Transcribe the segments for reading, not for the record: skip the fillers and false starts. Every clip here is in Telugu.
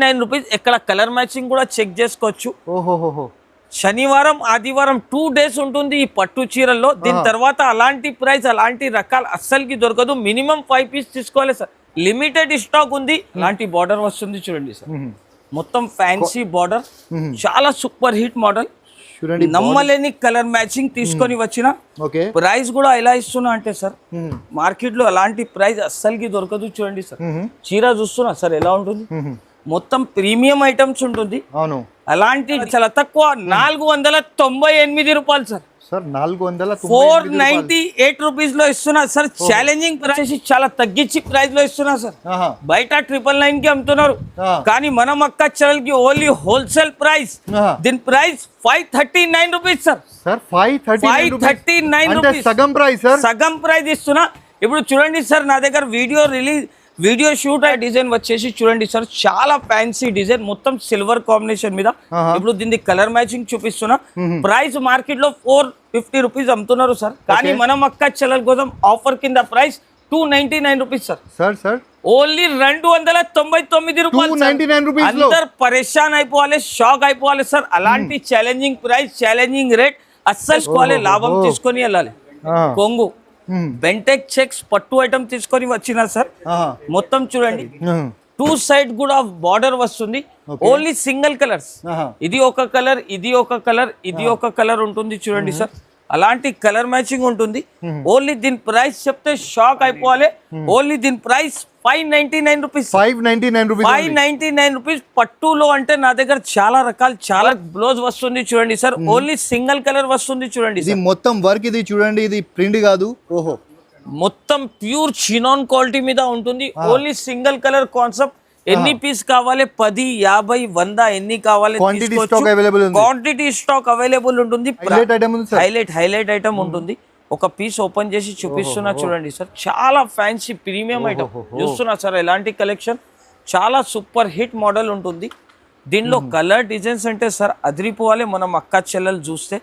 ₹9 ఇక్కడ కలర్ మ్యాచింగ్ కూడా చెక్ చేసుకోవచ్చు. ఓహోహోహో. శనివారం ఆదివారం 2 డేస్ ఉంటుంది ఈ పట్టు చీరల్లో. దీని తర్వాత అలాంటి ప్రైస్ అలాంటి రకాలు అస్సలకి దొరకదు. మినిమం 5 పీస్ తీసుకోవాలి సార్. లిమిటెడ్ స్టాక్ ఉంది. అలాంటి బార్డర్ వస్తుంది చూడండి సార్, మొత్తం ఫ్యాన్సీ బార్డర్, చాలా సూపర్ హిట్ మోడల్. నమ్మలేని కలర్ మ్యాచింగ్ తీసుకొని వచ్చిన ప్రైస్ కూడా ఎలా ఇస్తున్నా అంటే సార్, మార్కెట్ లో అలాంటి ప్రైస్ అస్సలకి దొరకదు. చూడండి సార్, చీర చూస్తున్నా సార్ ఎలా ఉంటుంది, మొత్తం ప్రీమియం ఐటమ్స్ ఉంటుంది. అవును, అలాంటి చాలా తక్కువ ₹498 సార్. సార్ 498 లో ఇస్తున్నా సార్. ఛాలెంజింగ్ ప్రైస్ చాలా తగ్గించి ప్రైస్ లో ఇస్తున్నా సార్. బయట 999 కి అమ్ముతున్నారు, కానీ మనం అక్క చెల్లెల్ కి ఓన్లీ హోల్సేల్ ప్రైస్. దీని ప్రైస్ ₹539 సార్. సార్ 539 సగం ప్రైస్ సార్, సగం ప్రైస్ ఇస్తున్నా. ఇప్పుడు చూడండి సార్, నా దగ్గర వీడియో షూట్ అయ్యే డిజైన్ వచ్చేసి చూడండి సార్, చాలా ఫ్యాన్సీ డిజైన్, మొత్తం సిల్వర్ కాంబినేషన్ మీద. ఇప్పుడు దీనికి కలర్ మ్యాచింగ్ చూపిస్తున్నా. ప్రైస్ మార్కెట్ లో ₹450 అమ్ముతున్నారు సార్, కానీ మనం అక్క చెల్లెల కోసం ఆఫర్ కింద ప్రైస్ ₹299 సార్. Sir only ₹299. అందరు పరేషాన్ అయిపోవాలి, షాక్ అయిపోవాలి సార్. అలాంటి ఛాలెంజింగ్ ప్రైస్, ఛాలెంజింగ్ రేట్ అస్సలు లాభం తీసుకొని వెళ్ళాలి. కొంగు బెంటెక్ చెక్స్ పట్టు ఐటమ్ తీసుకొని వచ్చిన సార్. మొత్తం చూడండి, 2 సైడ్ కూడా బార్డర్ వస్తుంది. ఓన్లీ సింగిల్ కలర్స్, ఇది ఒక కలర్, ఇది ఒక కలర్, ఇది ఒక కలర్ ఉంటుంది. చూడండి సార్, అలాంటి కలర్ మ్యాచింగ్ ఉంటుంది. ఓన్లీ దీని ప్రైస్ చెప్తే షాక్ అయిపోవాలి. ఓన్లీ దీని ప్రైస్ ₹599. పట్టులో అంటే నా దగ్గర చాలా రకాలు, చాలా బ్లౌజ్ వస్తుంది. చూడండి సార్, ఓన్లీ సింగిల్ కలర్ వస్తుంది. చూడండి ఇది మొత్తం వర్క్, ఇది చూడండి, ఇది ప్రింట్ కాదు. ఓహో, మొత్తం ప్యూర్ చినాన్ క్వాలిటీ మీద ఉంటుంది. Only single colour concept. ఎన్ని పీస్ కావాలి, 10, 50, 100 ఎన్ని కావాలి, క్వాంటిటీ స్టాక్ అవైలబుల్ ఉంటుంది. హైలైట్ ఐటమ్ ఉంటుంది. ఒక పీస్ ఓపెన్ చేసి చూపిస్తున్నా చూడండి సార్, చాలా ఫ్యాన్సీ ప్రీమియం ఐటమ్ చూస్తున్నా సార్. ఎలాంటి కలెక్షన్, చాలా సూపర్ హిట్ మోడల్ ఉంటుంది. దీనిలో కలర్ డిజైన్స్ అంటే సార్ అదిరిపోవాలి. మనం అక్క చెల్లెలు చూస్తే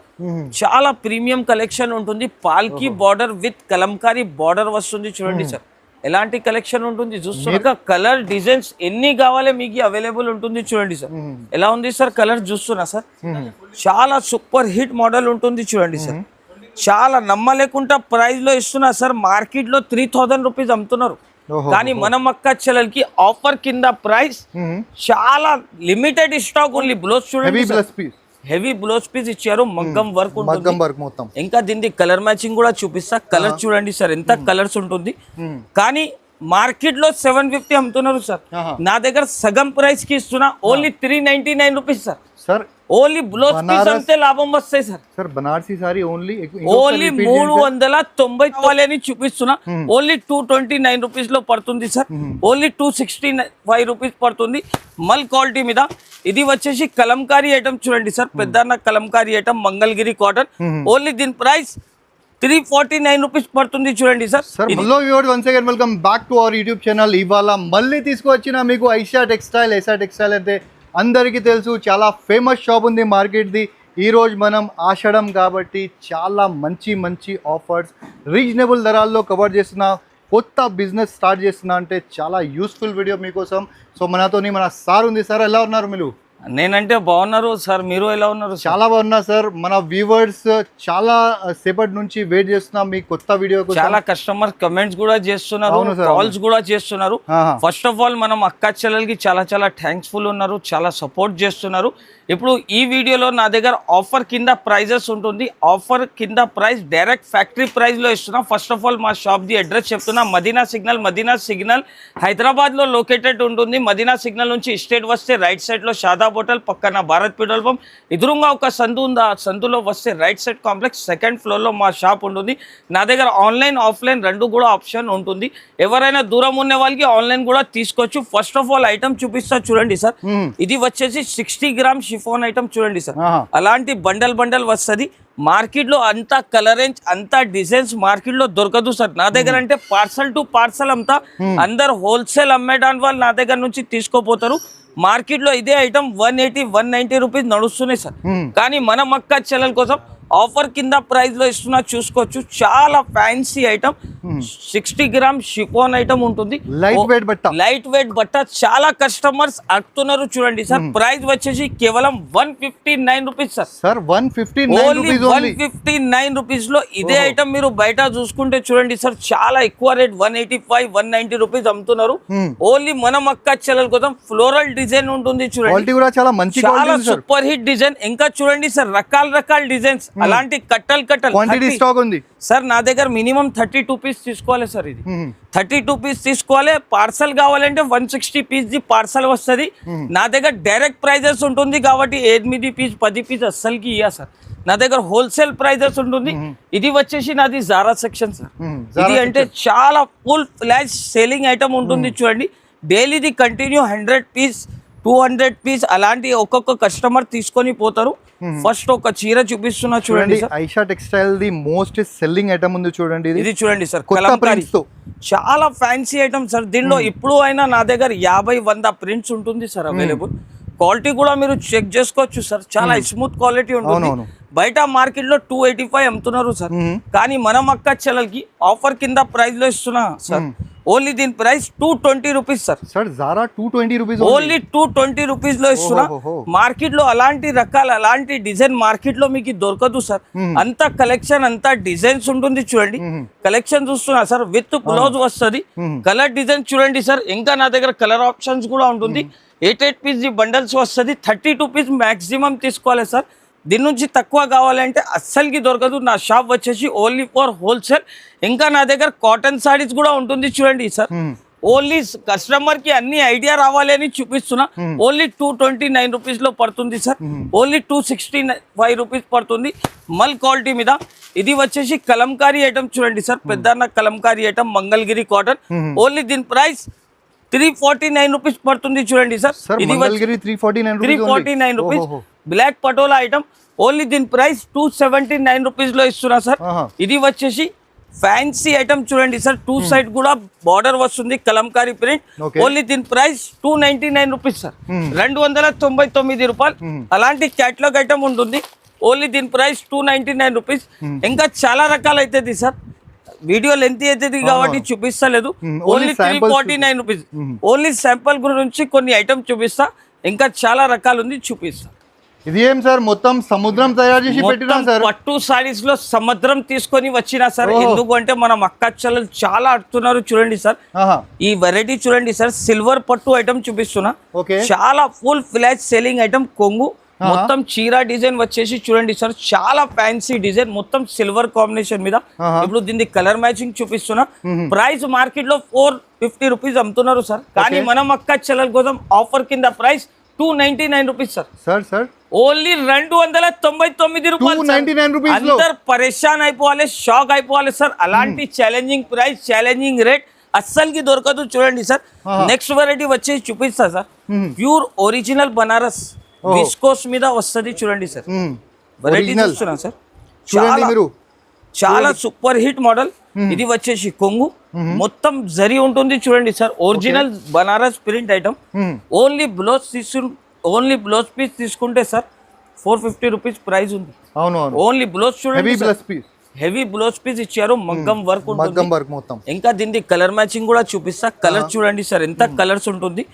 చాలా ప్రీమియం కలెక్షన్ ఉంటుంది. పాల్కి బార్డర్ విత్ కలంకారీ బార్డర్ వస్తుంది. చూడండి సార్, ఎలాంటి కలెక్షన్ ఉంటుంది చూస్తున్నా. కలర్ డిజైన్స్ ఎన్ని కావాలి మీకు అవైలబుల్ ఉంటుంది. చూడండి సార్, ఎలా ఉంది సార్ కలర్ చూస్తున్నా సార్, చాలా సూపర్ హిట్ మోడల్ ఉంటుంది. చూడండి సార్, చాలా నమ్మలేకుండా ప్రైస్ లో ఇస్తున్నా సార్. మార్కెట్ లో ₹3000 అమ్ముతున్నారు, కానీ మనం అక్క చెల్లెలకి ఆఫర్ కింద ప్రైస్, చాలా లిమిటెడ్ స్టాక్ ఓన్లీ. బ్లౌజ్ చూడండి, హెవీ బ్లౌజ్ పీస్ ఇచ్చారు, మగ్గం వర్క్ మొత్తం. ఇంకా దీనికి కలర్ మ్యాచింగ్ కూడా చూపిస్తా. కలర్ చూడండి సార్, ఎంత కలర్స్ ఉంటుంది. కానీ మార్కెట్ లో 750 అమ్ముతున్నారు సార్. నా దగ్గర సగం ప్రైస్ కి ఇస్తున్నా, only ₹399 sir. Sir only blouse piece అంతే లాభం వస్తాయి sir. Sir Banarasi sari only 390 అని చూపిస్తున్నా. ఓన్లీ ₹229 లో పడుతుంది సార్. ఓన్లీ ₹265 పడుతుంది. మల్ క్వాలిటీ మీద. ఇది వచ్చేసి కలంకారీ ఐటమ్ చూడండి సార్, పెద్దన్న Kalamkari item, Mangalagiri cotton. Only దీని ప్రైస్ ₹349 పడుతుంది. చూడండి sir. Hello viewers, once again welcome back to our YouTube channel. ఇవాళ మళ్ళీ తీసుకువచ్చిన మీకు ఐషా టెక్స్టైల్ అంటే అందరికీ తెలుసు, చాలా ఫేమస్ షాప్ ఉంది మార్కెట్ది. ఈరోజు మనం ఆషాఢం కాబట్టి చాలా మంచి ఆఫర్స్ రీజనబుల్ ధరల్లో కవర్ చేస్తున్నా. కొత్త బిజినెస్ స్టార్ట్ చేస్తున్నా అంటే చాలా యూస్ఫుల్ వీడియో మీకోసం. సో మనతోని మన సార్ ఉంది. సార్ ఎలా ఉన్నారు మీరు? నేనంటే బాగున్నారు సార్, మీరు ఎలా ఉన్నారు? చాలా బాగున్నా సార్. మన వ్యూవర్స్ చాలా సేపటి నుంచి వెయిట్ చేస్తున్నాం మీ కొత్త వీడియో. చాలా కస్టమర్ కమెంట్స్ కూడా చేస్తున్నారు, కాల్స్ కూడా చేస్తున్నారు. ఫస్ట్ ఆఫ్ ఆల్ మనం అక్క చెల్లెలకి చాలా థ్యాంక్స్ఫుల్ ఉన్నారు, చాలా సపోర్ట్ చేస్తున్నారు. ఇప్పుడు ఈ వీడియోలో నా దగ్గర ఆఫర్ కింద ప్రైజెస్ ఉంటుంది. ఆఫర్ కింద ప్రైస్ డైరెక్ట్ ఫ్యాక్టరీ ప్రైస్ లో ఇస్తున్నా. ఫస్ట్ ఆఫ్ ఆల్ మా షాప్ ది అడ్రస్ చెప్తున్నా. మదీనా సిగ్నల్ హైదరాబాద్ లో లొకేటెడ్ ఉంటుంది. మదీనా సిగ్నల్ నుంచి స్టేట్ వస్తే రైట్ సైడ్ లో షాదాబ్ హోటల్ పక్కన భారత్ పెట్రోల్ పంప్ ఎదురుగా ఒక సందు ఉంది. ఆ సందులో వస్తే right side complex 2nd floor లో మా షాప్ ఉంటుంది. నా దగ్గర ఆన్లైన్ ఆఫ్లైన్ రెండు కూడా ఆప్షన్ ఉంటుంది. ఎవరైనా దూరం ఉన్న వాళ్ళకి ఆన్లైన్ కూడా తీసుకోవచ్చు. ఫస్ట్ ఆఫ్ ఆల్ ఐటమ్ చూపిస్తా చూడండి సార్. ఇది వచ్చేసి 60 గ్రామ్ షిఫాన్ ఐటమ్ చూడండి సార్. అలాంటి బండల్ వస్తుంది. మార్కెట్ లో అంతా కలర్ రేంజ్, అంతా డిజైన్స్ మార్కెట్ లో దొరకదు సార్. నా దగ్గర అంటే పార్సల్ టు పార్సల్ అంతా అందరు హోల్సేల్ అమ్మేదాని వాళ్ళు నా దగ్గర నుంచి తీసుకోపోతారు. మార్కెట్ లో ఇదే ఐటమ్ 180-190 రూపీస్ నడుస్తున్నాయి సార్. కానీ మన అక్క చెల్లెల కోసం ఆఫర్ కింద ప్రైస్ లో ఇస్తున్నా చూసుకోవచ్చు. చాలా fancy item, 60 gram chiffon item ఉంటుంది. లైట్ వెయిట్ బట్ట. చాలా కస్టమర్స్ అడుగుతున్నారు చూడండి సార్. ప్రైస్ వచ్చేసి కేవలం 159 రూపీస్ సార్. సార్ 159 రూపీస్ లో ఇదే ఐటమ్ మీరు బయట చూసుకుంటే చూడండి సార్, చాలా ఎక్కువ రేట్ 185, 190 రూపీస్ అమ్ముతున్నారు. ఓన్లీ మన మక్క చెల్లెల కోసం ఫ్లోరల్ డిజైన్ ఉంటుంది చూడండి, చాలా సూపర్ హిట్ డిజైన్. ఇంకా చూడండి సార్, రకాల డిజైన్స్, అలాంటి కట్టలు స్టాక్ ఉంది సార్. నా దగ్గర మినిమం 32 పీస్ తీసుకోవాలి సార్. ఇది 32 పీస్ తీసుకోవాలి. పార్సల్ కావాలంటే 160 పీస్ ది పార్సల్ వస్తుంది. నా దగ్గర డైరెక్ట్ ప్రైజెస్ ఉంటుంది కాబట్టి 8 పీస్ 10 పీస్ అస్సలకి ఇయ్యా సార్. నా దగ్గర హోల్సేల్ ప్రైజెస్ ఉంటుంది. ఇది వచ్చేసి నాది జారా సెక్షన్ సార్. ఇది అంటే చాలా ఫుల్ ఫ్లాష్ సేలింగ్ ఐటమ్ ఉంటుంది చూడండి. డైలీది కంటిన్యూ 100 పీస్ 200 పీస్ అలాంటి ఒక్కొక్క కస్టమర్ తీసుకొని పోతారు. ఫస్ట్ ఒక చీర చూపిస్తున్నా చూడండి sir. Aisha textile the most selling item ఉంది చూడండి. ఇది చూడండి సార్, కలంకారీ చాలా ఫ్యాన్సీ ఐటమ్ సార్. దీనిలో ఇప్పుడు అయినా నా దగ్గర 50-100 ప్రింట్స్ ఉంటుంది సార్ అవైలబుల్. క్వాలిటీ కూడా మీరు చెక్ చేసుకోవచ్చు సార్, చాలా స్మూత్ క్వాలిటీ ఉంటుంది. బయట మార్కెట్ లో 285 అమ్ముతున్నారు సార్, కానీ మనం అక్క చెల్లెలకి ఆఫర్ కింద ప్రైస్ లో ఇస్తున్నా సార్. ఓన్లీ దీని price 220 rupees sir. Sir Zara 220 rupees, only 220 rupees లో ఇస్తున్నా. మార్కెట్ లో అలాంటి అలాంటి డిజైన్ మార్కెట్ లో మీకు దొరకదు సార్. అంత కలెక్షన్, అంత డిజైన్స్ ఉంటుంది చూడండి. కలెక్షన్ చూస్తున్నా సార్, విత్ బ్లౌజ్ వస్తుంది. కలర్ డిజైన్ చూడండి సార్. ఇంకా నా దగ్గర కలర్ ఆప్షన్స్ కూడా ఉంటుంది. 8 పీస్ బండల్స్ వస్తుంది. 32 పీస్ మాక్సిమం తీసుకోవాలి సార్. దీని నుంచి తక్కువ కావాలంటే అస్సలకి దొరకదు. నా షాప్ వచ్చేసి ఓన్లీ ఫర్ హోల్సేల్. ఇంకా నా దగ్గర కాటన్ సారీస్ కూడా ఉంటుంది చూడండి సార్. ఓన్లీ కస్టమర్ కి అన్ని ఐడియా రావాలి అని చూపిస్తున్నా. ఓన్లీ 229 రూపీస్ లో పడుతుంది సార్. ఓన్లీ 265 రూపీస్ పడుతుంది మల్ క్వాలిటీ మీద. ఇది వచ్చేసి కలంకారీ ఐటమ్ చూడండి సార్, పెద్దన్న Kalamkari item, Mangalagiri cotton. Only దీని ప్రైస్ 349 రూపీస్ పడుతుంది చూడండి సార్. ఇది 349 rupees. Black Patola item. Only దీని ప్రైస్ 279 రూపీస్ లో ఇస్తున్నా సార్. ఇది వచ్చేసి ఫ్యాన్సీ ఐటమ్ చూడండి సార్. 2 సైడ్ కూడా బార్డర్ వస్తుంది, కలంకారీ ప్రింట్. ఓన్లీ దీని ప్రైస్ 299 రూపీస్ సార్. 299 రూపాయలు. అలాంటి క్యాటలాగ్ ఐటమ్ ఉంటుంది. ఓన్లీ దీని ప్రైస్ 299 రూపీస్. ఇంకా చాలా రకాలు అవుతుంది సార్, వీడియో లెంత్ అవుతుంది కాబట్టి చూపిస్తలేదు. Only 349 rupees. ఓన్లీ శాంపుల్ గురించి కొన్ని ఐటమ్ చూపిస్తా, ఇంకా చాలా రకాలు ఉంది చూపిస్తా. ఇది ఏం సార్, మొత్తం సముద్రం తయారు చేసి పెట్టినా సార్. పట్టు సారీస్ లో సముద్రం తీసుకొని వచ్చినా సార్. ఎందుకు అంటే మనం అక్క చెల్లెలు చాలా అడుగుతున్నారు చూడండి సార్. ఈ వెరైటీ చూడండి సార్, సిల్వర్ పట్టు ఐటమ్ చూపిస్తున్నా. చాలా ఫుల్ ఫ్లాష్ సేలింగ్ ఐటమ్. కొంగు మొత్తం చీర డిజైన్ వచ్చేసి చూడండి సార్, చాలా ఫ్యాన్సీ డిజైన్, మొత్తం సిల్వర్ కాంబినేషన్ మీద. ఇప్పుడు దీన్ని కలర్ మ్యాచింగ్ చూపిస్తున్నా. ప్రైస్ మార్కెట్ లో 450 రూపీస్ అమ్ముతున్నారు సార్, కానీ మనం అక్క చెల్లెల కోసం ఆఫర్ కింద ప్రైస్ 299 రూపీస్ సార్. ఓన్లీ 299 రూపాయలు. అందరు పరేషాన్ అయిపోవాలి, షాక్ అయిపోవాలి సార్. అలాంటి ఛాలెంజింగ్ ప్రైస్, ఛాలెంజింగ్ రేట్ అస్సలకి దొరకదు చూడండి సార్. నెక్స్ట్ వెరైటీ వచ్చేసి చూపిస్తా sir. Pure original Banaras viscose మీద వస్తుంది చూడండి సార్. వెరైటీ చూస్తున్నా సార్, చాలా సూపర్ హిట్ మోడల్. ఇది వచ్చేసి కొంగు మొత్తం జరీ ఉంటుంది చూడండి sir. Original Banaras print item. Only blouse piece తీసుకుంటే సార్ 450 రూపీస్ ప్రైస్ ఉంది. ఓన్లీ బ్లౌజ్ చూడండి, హెవీ బ్లౌజ్ పీస్ ఇచ్చారు, మగ్గం వర్క్ ఉంటుంది. ఇంకా దీనికి కలర్ మ్యాచింగ్ కూడా చూపిస్తా. కలర్ చూడండి సార్, ఎంత కలర్స్ ఉంటుంది.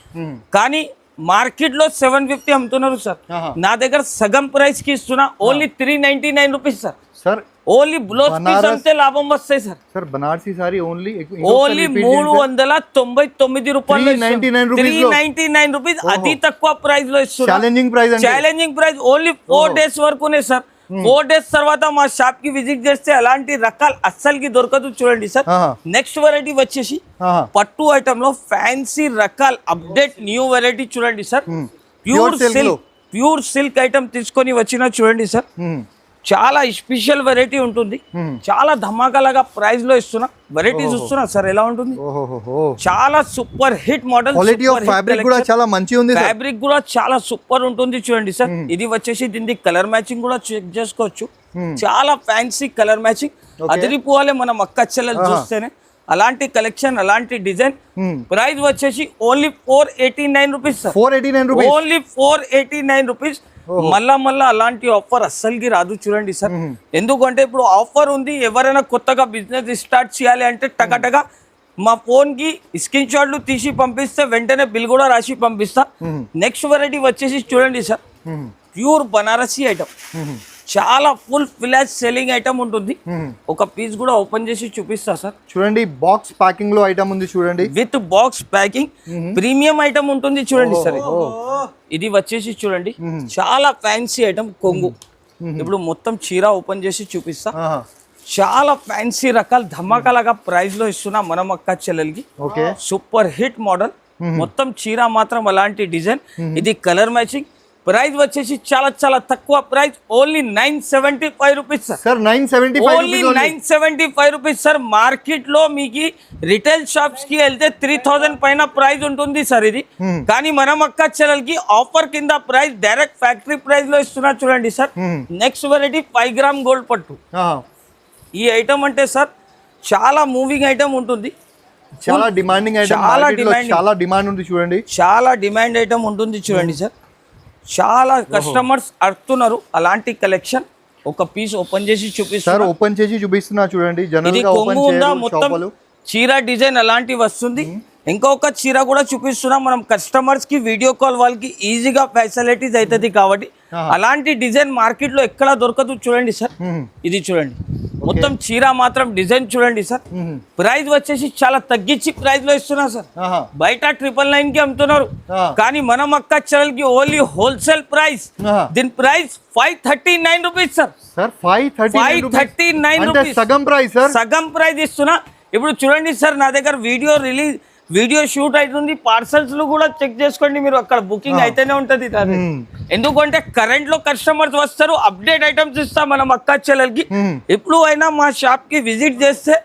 కానీ మార్కెట్ లో 750 అమ్ముతున్నారు సార్. నా దగ్గర సగం ప్రైస్ కి ఇస్తున్నా. Only 399 rupees sir. Only blouse piece అంతే లాభం వస్తాయి సార్. బనారసి సారీ ఓన్లీ 399 రూపాయలు, 399 రూపీస్. అతి తక్కువ ప్రైస్ లో ఇస్తున్నా. Challenging price. ఓన్లీ 4 డేస్ వరకునే సార్. 4 డేస్ తర్వాత మా షాప్ కి విజిట్ చేస్తే అలాంటి రకాలు అస్సలకి దొరకదు చూడండి సార్. నెక్స్ట్ వెరైటీ వచ్చేసి పట్టు ఐటమ్ లో ఫ్యాన్సీ రకాల్ అప్డేట్ న్యూ వెరైటీ చూడండి సార్. ప్యూర్ సిల్క్ ఐటమ్ తీసుకొని వచ్చిన చూడండి సార్. చాలా స్పెషల్ వెరైటీ ఉంటుంది. చాలా ధమాకాలాగా ప్రైస్ లో ఇస్తున్నా. వెరైటీ చూస్తున్నా సార్ ఎలా ఉంటుంది. చాలా సూపర్ హిట్ మోడల్. ఫ్యాబ్రిక్ కూడా చాలా మంచిగా ఉంది. ఫ్యాబ్రిక్ కూడా చాలా సూపర్ ఉంటుంది చూడండి సార్. ఇది వచ్చేసి దీనికి కలర్ మ్యాచింగ్ కూడా చెక్ చేసుకోవచ్చు. చాలా ఫ్యాన్సీ కలర్ మ్యాచింగ్. అదిరిపోవాలి మనం అక్క చెల్లెలు చూస్తేనే. అలాంటి కలెక్షన్, అలాంటి డిజైన్. ప్రైస్ వచ్చేసి only 489 rupees sir. Only 489 rupees. మళ్ళా అలాంటి ఆఫర్ అస్సలుకి రాదు చూడండి సార్. ఎందుకంటే ఇప్పుడు ఆఫర్ ఉంది, ఎవరైనా కొత్తగా బిజినెస్ స్టార్ట్ చేయాలి అంటే టకటగా మా ఫోన్ కి స్క్రీన్ షాట్లు తీసి పంపిస్తే వెంటనే బిల్ కూడా రాసి పంపిస్తా. నెక్స్ట్ వెరైటీ వచ్చేసి చూడండి సార్, ప్యూర్ బనారసి ఐటమ్, చాలా ఫుల్ ఫ్లాష్ సెల్లింగ్ ఐటమ్ ఉంటుంది. ఒక పీస్ కూడా ఓపెన్ చేసి చూపిస్తా సార్. చూడండి బాక్స్ ప్యాకింగ్ లో ఐటమ్ ఉంది చూడండి, with box packing premium item ఉంటుంది చూడండి సార్. ఇది వచ్చేసి చూడండి చాలా ఫ్యాన్సీ ఐటమ్ కొంగు. ఇప్పుడు మొత్తం చీర ఓపెన్ చేసి చూపిస్తా. చాలా ఫ్యాన్సీ రకాల ధమాకాలుగా ప్రైస్ లో ఇస్తున్నా మనం అక్క చెల్లెలకి. సూపర్ హిట్ మోడల్, మొత్తం చీర మాత్రం అలాంటి డిజైన్. ఇది కలర్ మ్యాచింగ్. ప్రైస్ వచ్చేసి చాలా తక్కువ price, only 975 rupees sir. 975 rupees sir. Market లో మీకు రిటైల్ షాప్స్ కి వెళ్తే 3000 పైన ప్రైస్ ఉంటుంది సార్ ఇది. కానీ మనం అక్క చెల్లెలకి ఆఫర్ కింద ప్రైస్ డైరెక్ట్ ఫ్యాక్టరీ ప్రైస్ లో ఇస్తున్నా చూడండి sir. Next variety 5 gram gold పట్టు. ఈ ఐటమ్ అంటే సార్ చాలా మూవింగ్ ఐటమ్ ఉంటుంది, చాలా డిమాండింగ్ ఐటమ్, చాలా డిమాండ్ ఉంది చూడండి. చాలా డిమాండ్ ఐటమ్ ఉంటుంది చూడండి సార్. చాలా కస్టమర్స్ అడుగుతున్నారు అలాంటి కలెక్షన్. ఒక పీస్ ఓపెన్ చేసి చూపిస్తారు. ఓపెన్ చేసి చూపిస్తున్నా చూడండి. ఇది కొంగు ఉందా, మొత్తం చీర డిజైన్ అలాంటివి వస్తుంది. ఇంకొక చీర కూడా చూపిస్తున్నా మనం కస్టమర్స్ కి, వీడియో కాల్ వాళ్ళకి ఈజీగా ఫెసిలిటీస్ అవుతుంది కాబట్టి. అలాంటి డిజైన్ మార్కెట్ లో ఎక్కడ దొరకదు చూడండి సార్. ఇది చూడండి మొత్తం చీర మాత్రం డిజైన్ చూడండి సార్. ప్రైస్ వచ్చేసి చాలా తగ్గించి ప్రైస్ లో ఇస్తున్నా సార్. బయట 999 కి అమ్ముతున్నారు, కానీ మనం అక్క చెల్లెలకి ఓన్లీ హోల్సేల్ ప్రైస్. దీని ప్రైస్ 539 రూపీస్ సార్. 539 రూపీస్ సగం ప్రైస్ సార్. సగం ప్రైస్ ఇస్తున్నా. ఇప్పుడు చూడండి సార్, నా దగ్గర వీడియో షూట్ అవుతుంది, పార్సల్స్ కూడా చెక్ చేసుకోండి మీరు, అక్కడ బుకింగ్ అయితేనే ఉంటది. ఎందుకంటే కరెంట్ లో కస్టమర్స్ వస్తారు, అప్డేట్ ఐటమ్స్ ఇస్తాం మనం అక్క చెల్లెలకి. ఎప్పుడు అయినా మా షాప్ కి విజిట్ చేస్తే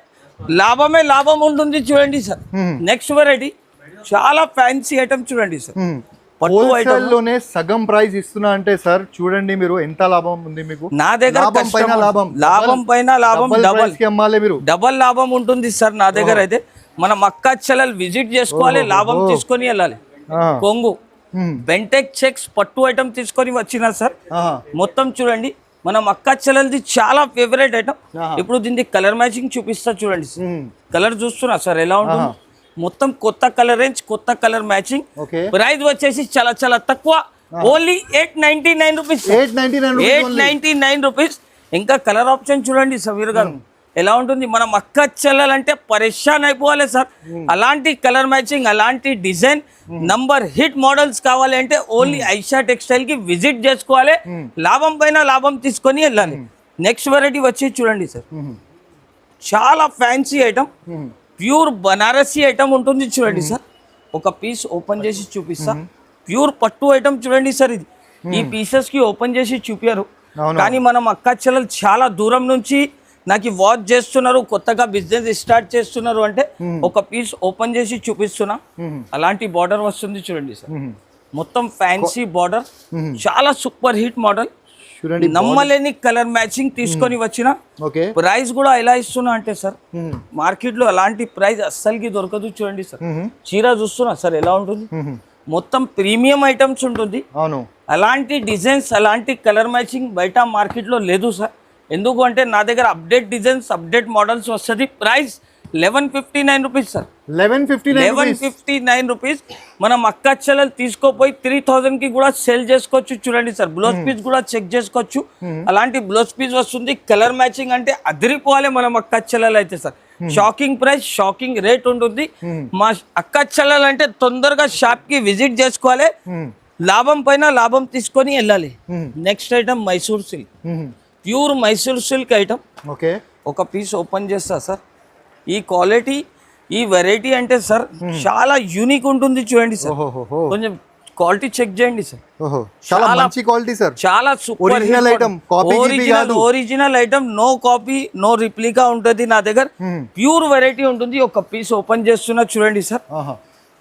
లాభమే లాభం ఉంటుంది చూడండి సార్. నెక్స్ట్ వెరైటీ చాలా ఫ్యాన్సీ ఐటమ్ చూడండి సార్. హోల్సేల్ లోనే సగం ప్రైస్ ఇస్తున్నా అంటే సార్ చూడండి మీరు ఎంత లాభం ఉంది మీకు. నా దగ్గర లాభం పైన లాభం డబల్ లాభం ఉంటుంది సార్. నా దగ్గర అయితే మనం అక్క చెల్లెలు విజిట్ చేసుకోవాలి, లాభం తీసుకొని వెళ్ళాలి. కొంగు బెంటెక్ చెక్స్ పట్టు ఐటమ్ తీసుకొని వచ్చిన సార్. మొత్తం చూడండి మనం అక్క చెల్లెలది చాలా ఫేవరెట్ ఐటమ్. ఇప్పుడు దీనికి కలర్ మ్యాచింగ్ చూపిస్తా చూడండి. కలర్ చూస్తున్నా సార్ ఎలా ఉంటుంది, మొత్తం కొత్త కలర్ రేంజ్, కొత్త కలర్ మ్యాచింగ్. ప్రైస్ వచ్చేసి చాలా తక్కువ, ఓన్లీ 899 రూపీస్. 899 రూపీస్. ఇంకా కలర్ ఆప్షన్ చూడండి సమీర్ గారు ఎలా ఉంటుంది. మనం అక్క చెల్లెలంటే పరేషాన్ అయిపోవాలి సార్. అలాంటి కలర్ మ్యాచింగ్, అలాంటి డిజైన్, నంబర్ హిట్ మోడల్స్ కావాలి అంటే ఓన్లీ ఐషా టెక్స్టైల్ కి విజిట్ చేసుకోవాలి, లాభం పైన లాభం తీసుకొని వెళ్ళాలి. నెక్స్ట్ వెరైటీ వచ్చి చూడండి సార్, చాలా fancy item, pure Banarasi item ఉంటుంది చూడండి సార్. ఒక పీస్ ఓపెన్ చేసి చూపిస్తా. ప్యూర్ పట్టు ఐటమ్ చూడండి సార్. ఇది ఈ పీసెస్ కి ఓపెన్ చేసి చూపారు, కానీ మనం అక్క చెల్లెలు చాలా దూరం నుంచి నాకు వాచ్ చేస్తున్నారు, కొత్తగా బిజినెస్ స్టార్ట్ చేస్తున్నారు అంటే ఒక పీస్ ఓపెన్ చేసి చూపిస్తున్నా. అలాంటి బార్డర్ వస్తుంది చూడండి సార్. మొత్తం ఫ్యాన్సీ బార్డర్, చాలా సూపర్ హిట్ మోడల్. నమ్మలేని కలర్ మ్యాచింగ్ తీసుకొని వచ్చిన. ప్రైస్ కూడా ఎలా ఇస్తున్నా అంటే సార్ మార్కెట్ లో అలాంటి ప్రైస్ అస్సలకి దొరకదు చూడండి సార్. చీర చూస్తున్నా సార్ ఎలా ఉంటుంది, మొత్తం ప్రీమియం ఐటమ్స్ ఉంటుంది. అలాంటి డిజైన్స్, అలాంటి కలర్ మ్యాచింగ్ బయట మార్కెట్ లో లేదు సార్. ఎందుకు అంటే నా దగ్గర అప్డేట్ డిజైన్స్, అప్డేట్ మోడల్స్ వస్తుంది. Price 1159 rupees sir. 1159 రూపీస్. మనం అక్క చెల్లెలు తీసుకోపోయి 3000 కి కూడా సేల్ చేసుకోవచ్చు చూడండి సార్. బ్లౌజ్ పీస్ కూడా చెక్ చేసుకోవచ్చు, అలాంటి బ్లౌజ్ పీస్ వస్తుంది. కలర్ మ్యాచింగ్ అంటే అదిరిపోవాలి మనం అక్క చెల్లెలు అయితే sir. Shocking price, shocking rate ఉంటుంది. మా అక్క చెల్లెలు అంటే తొందరగా షాప్ కి విజిట్ చేసుకోవాలి, లాభం పైన లాభం తీసుకొని వెళ్ళాలి. Next item Mysore silk, pure Mysore silk item. ఒక పీస్ ఓపెన్ చేస్తా సార్. ఈ క్వాలిటీ, ఈ వెరైటీ అంటే సార్ చాలా యూనిక్ ఉంటుంది చూడండి సార్. కొంచెం క్వాలిటీ చెక్ చేయండి సార్. చాలా మంచి క్వాలిటీ సార్, చాలా super original item, original item, no copy, no replica ఉంటుంది నా దగ్గర. ప్యూర్ వెరైటీ ఉంటుంది. ఒక పీస్ ఓపెన్ చేస్తున్నా చూడండి సార్.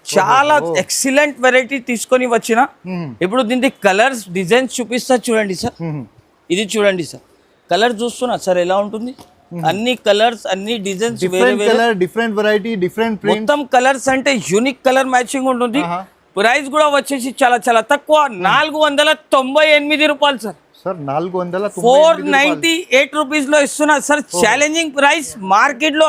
చాలా ఎక్సలెంట్ వెరైటీ తీసుకొని వచ్చిన. ఇప్పుడు దీనికి కలర్స్, డిజైన్స్ చూపిస్తా చూడండి సార్. ఇది చూడండి సార్, కలర్ చూస్తున్నా సార్ ఎలా ఉంటుంది. అన్ని కలర్స్, అన్ని designs, different variety, different print. మొత్తం కలర్స్ అంటే యూనిక్ కలర్ మ్యాచింగ్ ఉంటుంది. ప్రైస్ కూడా వచ్చేసి చాలా చాలా తక్కువ 498 రూపాయలు సార్. సార్ 498 498 రూపీస్ లో ఇస్తున్నా సార్. Challenging price. మార్కెట్ లో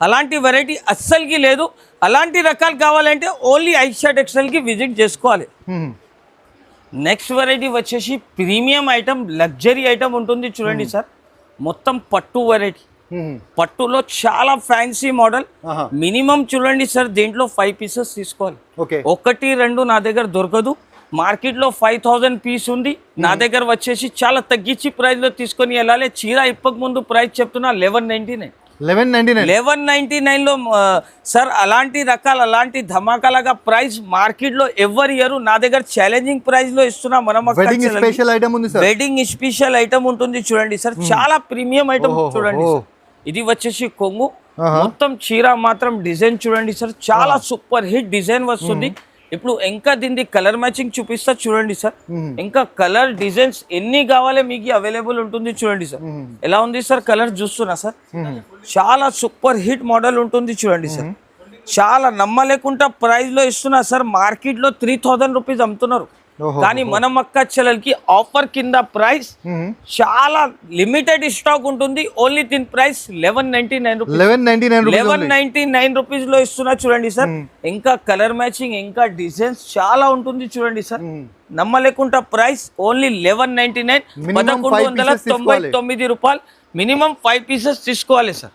అలాంటి వెరైటీ అస్సలకి లేదు. అలాంటి రకాలు కావాలంటే ఓన్లీ ఐషా టెక్స్టైల్ కి విజిట్ చేసుకోవాలి. నెక్స్ట్ వెరైటీ వచ్చేసి ప్రీమియం ఐటమ్, లగ్జరీ ఐటమ్ ఉంటుంది చూడండి సార్. మొత్తం పట్టు వెరైటీ. పట్టులో చాలా ఫ్యాన్సీ మోడల్. మినిమం చూడండి సార్, దీంట్లో 5 పీసెస్ తీసుకోవాలి. 1 2 నా దగ్గర దొరకదు. మార్కెట్ లో 5000 పీస్ ఉంది. నా దగ్గర వచ్చేసి చాలా తగ్గించి ప్రైస్ లో తీసుకొని వెళ్ళాలి. చీర ఇప్పక ముందు ప్రైస్ చెప్తున్నా 1199 లో సార్. అలాంటి అలాంటి ధమాకాలుగా ప్రైస్ మార్కెట్ లో ఎవరు ఇయరు. నా దగ్గర ఛాలెంజింగ్ ప్రైస్ లో ఇస్తున్నా. మనం వెడ్డింగ్ స్పెషల్ ఐటమ్ ఉంది సార్. వెడ్డింగ్ స్పెషల్ ఐటమ్ ఉంటుంది చూడండి సార్. చాలా ప్రీమియం ఐటమ్ చూడండి సార్. ఇది వచ్చేసి కొంగు. మొత్తం చీర మాత్రం డిజైన్ చూడండి సార్. చాలా సూపర్ హిట్ డిజైన్ వస్తుంది. ఇప్పుడు ఇంకా దీనికి కలర్ మ్యాచింగ్ చూపిస్తా చూడండి సార్. ఇంకా కలర్ డిజైన్స్ ఎన్ని కావాలి మీకు అవైలబుల్ ఉంటుంది చూడండి సార్. ఎలా ఉంది సార్ కలర్ చూస్తున్నా సార్. చాలా సూపర్ హిట్ మోడల్ ఉంటుంది చూడండి సార్. చాలా నమ్మలేకుండా ప్రైస్ లో ఇస్తున్నా సార్. మార్కెట్ లో 3000 రూపీస్ అమ్ముతున్నారు. కానీ మనం అక్క చెల్లెలకి ఆఫర్ కింద ప్రైస్ చాలా లిమిటెడ్ స్టాక్ ఉంటుంది. ఓన్లీ దీని ప్రైస్ 1199 రూపీస్ లో ఇస్తున్నా చూడండి సార్. ఇంకా కలర్ మ్యాచింగ్, ఇంకా డిజైన్స్ చాలా ఉంటుంది చూడండి సార్. నమ్మలేకుండా ప్రైస్ ఓన్లీ 1199, 1199 రూపాయలు. మినిమం 5 పీసెస్ తీసుకోవాలి సార్.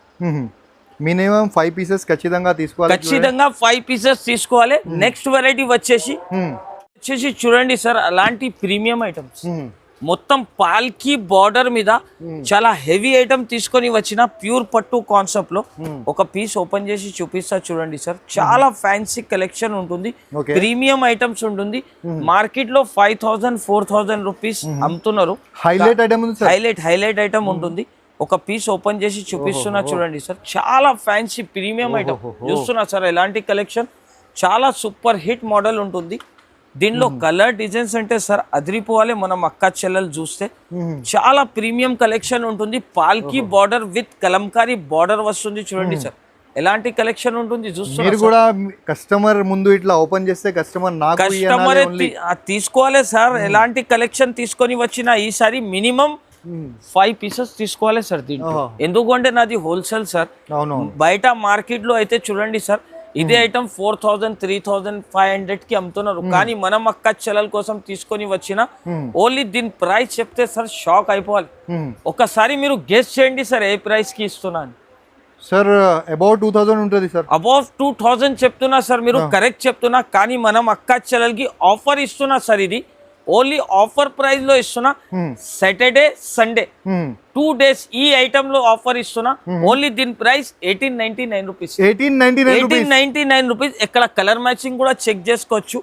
మినిమం 5 పీసెస్ ఖచ్చితంగా తీసుకోవాలి. నెక్స్ట్ వెరైటీ వచ్చేసి చూడండి సార్. అలాంటి ప్రీమియం ఐటమ్స్ మొత్తం పాల్కి బార్డర్ మీద చాలా హెవీ ఐటమ్ తీసుకొని వచ్చిన ప్యూర్ పట్టు కాన్సెప్ట్ లో ఒక పీస్ ఓపెన్ చేసి చూపిస్తా చూడండి సార్. చాలా ఫ్యాన్సీ కలెక్షన్ ఉంటుంది. ప్రీమియం ఐటమ్స్ ఉంటుంది. మార్కెట్ లో 5000 4000 రూపీస్ అమ్ముతున్నారు. హైలైట్ ఐటమ్ ఉంటుంది. ఒక పీస్ ఓపెన్ చేసి చూపిస్తున్నా చూడండి సార్. చాలా ఫ్యాన్సీ ప్రీమియం ఐటమ్ చూస్తున్నా సార్. ఎలాంటి కలెక్షన్, చాలా సూపర్ హిట్ మోడల్ ఉంటుంది. దీనిలో కలర్ డిజైన్స్ అంటే సార్ అదిరిపోవాలి. మనం అక్క చెల్లెలు చూస్తే చాలా ప్రీమియం కలెక్షన్ ఉంటుంది. పాల్కి బార్డర్ విత్ కలంకారీ బార్డర్ వస్తుంది చూడండి సార్. ఎలాంటి కలెక్షన్ ఉంటుంది చూస్తున్నారు కూడా. కస్టమర్ ముందు ఇట్లా ఓపెన్ చేస్తే కస్టమర్ తీసుకోవాలి సార్. ఎలాంటి కలెక్షన్ తీసుకొని వచ్చిన ఈసారి మినిమం 5 పీసెస్ తీసుకోవాలి సార్ దీంట్లో. ఎందుకంటే నాది హోల్సేల్ సార్. బయట మార్కెట్ లో అయితే చూడండి సార్, ఇదే ఐటమ్ 4000 3500 కి అమ్ముతున్నారు. కానీ మనం అక్క చెల్లెల కోసం తీసుకొని వచ్చిన ఓన్లీ దీని ప్రైస్ చెప్తే సార్ షాక్ అయిపోవాలి. ఒకసారి మీరు గెస్ చేయండి సార్ ఏ ప్రైస్ కి ఇస్తున్నాను సార్. అబౌట్ 2000 ఉంటుంది సార్. అబౌట్ 2000 చెప్తున్నా సార్. మీరు కరెక్ట్ చెప్తున్నా. కానీ మనం అక్క చెల్లెలకి ఆఫర్ ఇస్తున్నా సార్. ఇది ఓన్లీ ఆఫర్ ప్రైస్ లో ఇస్తున్నా. సాటర్డే సండే 2 days ఈ ఐటమ్ లో ఆఫర్ ఇస్తున్నా. ఓన్లీ దీని ప్రైస్ 1899 రూపీస్. 1899 రూపీస్. ఇక్కడ కలర్ మ్యాచింగ్ కూడా చెక్ చేసుకోవచ్చు.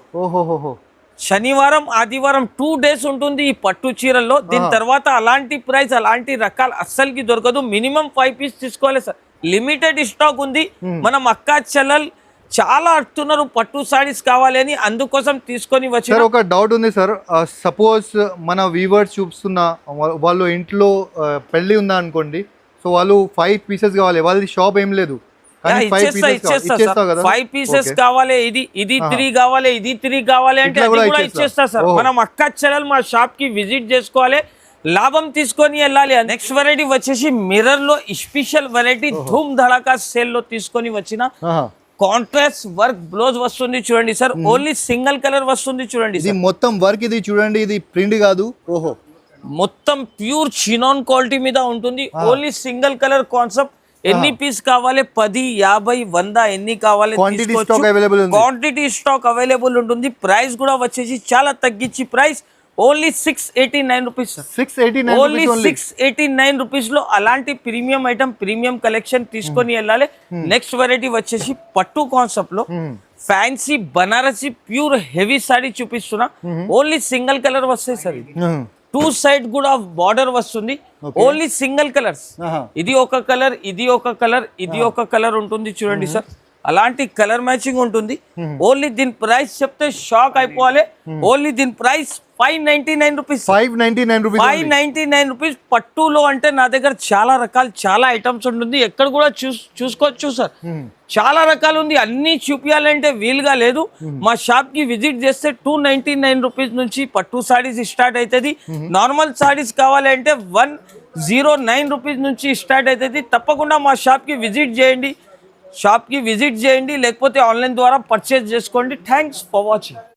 శనివారం ఆదివారం 2 days ఉంటుంది ఈ పట్టు చీరల్లో. దీని తర్వాత అలాంటి ప్రైస్ అలాంటి రకాలు అస్సలకి దొరకదు. మినిమం 5 పీస్ తీసుకోవాలి సార్. లిమిటెడ్ స్టాక్ ఉంది. మనం అక్క చెల్లెల్ చాలా అడుగుతున్నారు పట్టు సారీస్ కావాలి అని, అందుకోసం తీసుకొని వచ్చి. సార్ ఒక డౌట్ ఉంది సార్. సపోజ్ మన వీవర్స్ చూస్తున్న వాళ్ళు ఇంట్లో పెళ్లి ఉందా అనుకోండి. సో వాళ్ళు 5 పీసెస్ కావాలి. వాళ్ళది షాప్ ఏం లేదు. 5 పీసెస్ కావాలి. ఇది 3 కావాలి, ఇది 3 కావాలి అంటే అది కూడా ఇచ్చేస్తా సార్. మనం అక్క చెల్లెలు మా షాప్ కి విజిట్ చేసుకోవాలి, లాభం తీసుకొని వెళ్ళాలి. నెక్స్ట్ వెరైటీ వచ్చేసి మిర్రర్ లో స్పెషల్ వెరైటీ ధూమ్ ధడాకా సేల్ లో తీసుకొని వచ్చిన కాంట్రాస్ట్ వర్క్ బ్లౌజ్ వస్తుంది చూడండి సార్. ఓన్లీ సింగిల్ కలర్ వస్తుంది చూడండి. ఇది మొత్తం వర్క్, ఇది చూడండి, ఇది ప్రింట్ కాదు. మొత్తం ప్యూర్ చినాన్ క్వాలిటీ మీద ఉంటుంది. Only single colour concept. ఎన్ని పీస్ కావాలి? 10 50 100 ఎన్ని కావాలి? క్వాంటిటీ స్టాక్ అవైలబుల్ ఉంటుంది. ప్రైస్ కూడా వచ్చేసి చాలా తగ్గించి ప్రైస్ ఓన్లీ 689 రూపీస్. 689 రూపీస్ లో అలాంటి ప్రీమియం ఐటమ్, ప్రీమియం కలెక్షన్ తీసుకొని వెళ్ళాలి. నెక్స్ట్ వెరైటీ వచ్చేసి పట్టు కాన్సెప్ట్ లో fancy Banarasi pure heavy sorry చూపిస్తున్నా. ఓన్లీ సింగిల్ కలర్ వస్తాయి సార్. 2 సైడ్ కూడా బార్డర్ వస్తుంది. Only single colours. ఇది ఒక కలర్, ఇది ఒక కలర్, ఇది ఒక కలర్ ఉంటుంది చూడండి సార్. అలాంటి కలర్ మ్యాచింగ్ ఉంటుంది. ఓన్లీ దీని ప్రైస్ చెప్తే షాక్ అయిపోవాలి. ఓన్లీ దీని ప్రైస్ 599 రూపీస్. 599 రూపీస్. పట్టులో అంటే నా దగ్గర చాలా రకాలు, చాలా ఐటమ్స్ ఉంటుంది. ఎక్కడ కూడా చూసుకోవచ్చు సార్, చాలా రకాలు ఉంది. అన్ని చూపించాలంటే వీలుగా లేదు. మా షాప్ కి విజిట్ చేస్తే 299 రూపీస్ నుంచి పట్టు సారీస్ స్టార్ట్ అవుతుంది. నార్మల్ సారీస్ కావాలంటే 109 రూపీస్ నుంచి స్టార్ట్ అవుతుంది. తప్పకుండా మా షాప్ కి విజిట్ చేయండి, లేకపోతే ఆన్లైన్ ద్వారా పర్చేస్ చేసుకోండి. Thanks for watching.